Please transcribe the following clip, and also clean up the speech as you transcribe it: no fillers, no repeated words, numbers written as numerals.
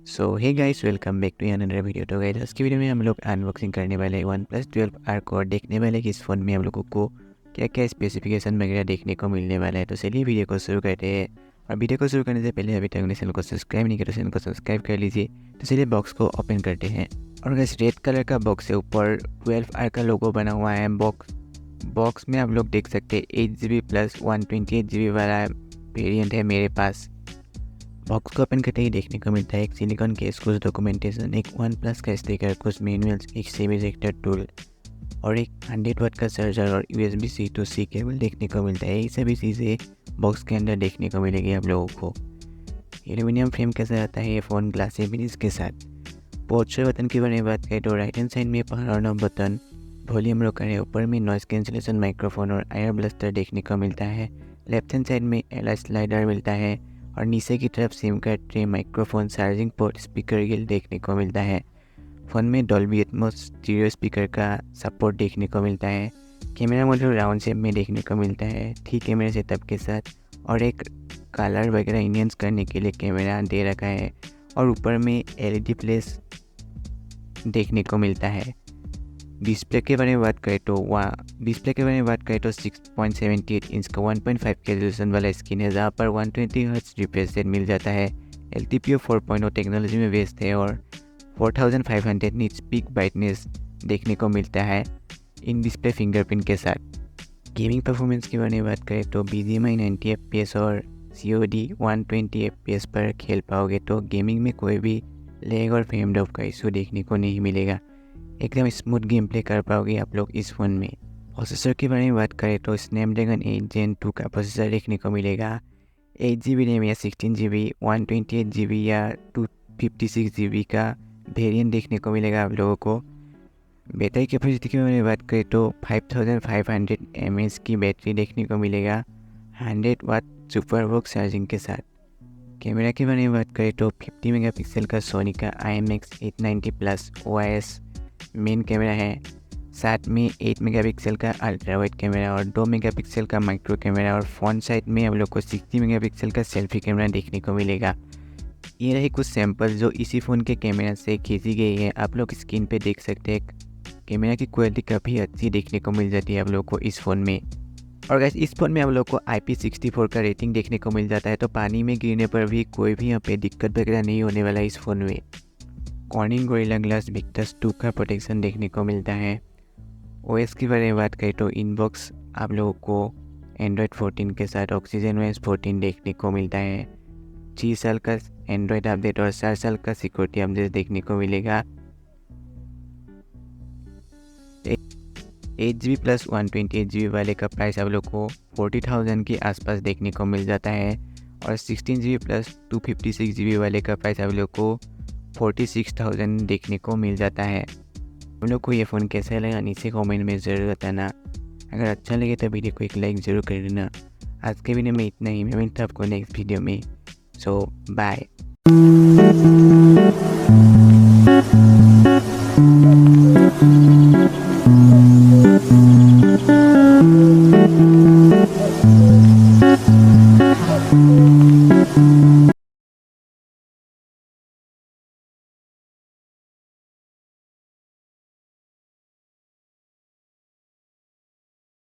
So hey guys, welcome back to another video. तो guys, आज की वीडियो में हम लोग अनबॉक्सिंग करने वाले OnePlus 12R को और देखने वाले कि इस फ़ोन में हम लोगों को क्या क्या स्पेसिफिकेशन वगैरह देखने को मिलने वाला है। तो चलिए वीडियो को शुरू करते हैं। और वीडियो को शुरू करने से पहले अभी तक अपने चैनल को सब्सक्राइब नहीं किया तो चैनल को सब्सक्राइब कर लीजिए। तो चलिए बॉक्स को ओपन करते हैं। और गाइस, रेड कलर का बॉक्स है, ऊपर 12R का लोगो बना हुआ है। बॉक्स में आप लोग देख सकते हैं 8GB प्लस 128GB वाला वेरिएंट है मेरे पास। बॉक्स को ओपन करते ही देखने को मिलता है एक सिलिकॉन केस, कुछ डॉक्यूमेंटेशन, एक OnePlus का स्टिकर, कुछ मैनुअल्स, एक सेमी इजेक्टर टूल और एक 100 वाट का चार्जर और USB-C to C केबल देखने को मिलता है। ये सभी चीज़ें बॉक्स के अंदर देखने को मिलेगी आप लोगों को। एल्यूमिनियम फ्रेम के साथ आता है ये फ़ोन, ग्लास फिनिश के साथ। पोर्ट्रेट बटन की बारे में बात करें तो राइट हैंड साइड में power on off button, volume rocker है, ऊपर में नॉइस कैंसिलेशन माइक्रोफोन और आयर ब्लास्टर देखने को मिलता है। लेफ्ट हैंड साइड में एल स्लाइडर मिलता है और नीचे की तरफ SIM card tray, microphone, charging port, speaker grill देखने को मिलता है। फ़ोन में डॉल्बी एटमॉस स्टीरियो स्पीकर का सपोर्ट देखने को मिलता है। कैमरा मॉड्यूल राउंड शेप में देखने को मिलता है, ठीक कैमरा सेटअप के साथ, और एक कलर वगैरह इन्हेंस करने के लिए कैमरा दे रखा है। और ऊपर में LED फ्लैश देखने को मिलता है। डिस्प्ले के बारे में बात करें तो 6.78 इंच का 1.5 के रेजोल्यूशन वाला स्क्रीन है, जहाँ पर 120 हर्ट्ज रिफ्रेश रेट मिल जाता है। LTPO 4.0 टेक्नोलॉजी में बेस्ड है और 4500 निट्स पीक ब्राइटनेस देखने को मिलता है इन डिस्प्ले फिंगरप्रिंट के साथ। गेमिंग परफॉर्मेंस के बारे में बात करें तो BGMI 90 FPS और COD 120 FPS पर खेल पाओगे, तो गेमिंग में कोई भी लैग और फ्रेम ड्रॉप का इशू देखने को नहीं मिलेगा। एकदम स्मूथ गेम प्ले कर पाओगे आप लोग इस फ़ोन में। प्रोसेसर के बारे में बात करें तो स्नैपड्रैगन 8 Gen 2 का प्रोसेसर देखने को मिलेगा। 8GB रैम या 16GB, 128GB या 256GB का वेरिएंट देखने को मिलेगा आप लोगों को। बैटरी कैपेसिटी के बारे में बात करें तो 5500 mAh की बैटरी देखने को मिलेगा 100 वाट सुपर वॉक चार्जिंग के साथ। कैमरा के बारे में बात करें तो 50 मेगापिक्सल का सोनी का IMX890 plus OIS main camera है, साथ में 8 मेगापिक्सल का अल्ट्रा वाइड कैमरा और 2 मेगापिक्सल का माइक्रो कैमरा, और फ्रंट साइड में हम लोग को 60 मेगापिक्सल का सेल्फी कैमरा देखने को मिलेगा। ये रहे कुछ सैंपल जो इसी फ़ोन के कैमरा से खींची गई है। आप लोग स्क्रीन पे देख सकते हैं कैमरा की क्वालिटी काफ़ी अच्छी देखने को मिल जाती है आप लोग को इस फ़ोन में। और गाइस, इस फ़ोन में हम लोग को IP64 का रेटिंग देखने को मिल जाता है, तो पानी में गिरने पर भी कोई भी यहाँ पे दिक्कत वगैरह नहीं होने वाला इस फ़ोन में। कॉर्निंग गोरिल्ला ग्लास विक्टस 2 का प्रोटेक्शन देखने को मिलता है। OS की बारे में बात करें तो इनबॉक्स आप लोगों को Android 14 के साथ ऑक्सीजन OS 14 देखने को मिलता है। 6 साल का एंड्रॉयड अपडेट और 4 साल का सिक्योरिटी अपडेट देखने को मिलेगा। 8GB प्लस 128GB वाले का प्राइस आप लोग को 40,000 के आसपास देखने को मिल जाता है, और 16GB प्लस 256GB वाले का प्राइस आप लोग को 46,000 देखने को मिल जाता है। हम लोग को ये फ़ोन कैसा लगा नीचे कमेंट में ज़रूर बताना। अगर अच्छा लगे तो वीडियो को एक लाइक ज़रूर कर देना। आज के वीडियो में इतना ही, मैं मिलता हूँ आपको नेक्स्ट वीडियो में। सो बाय।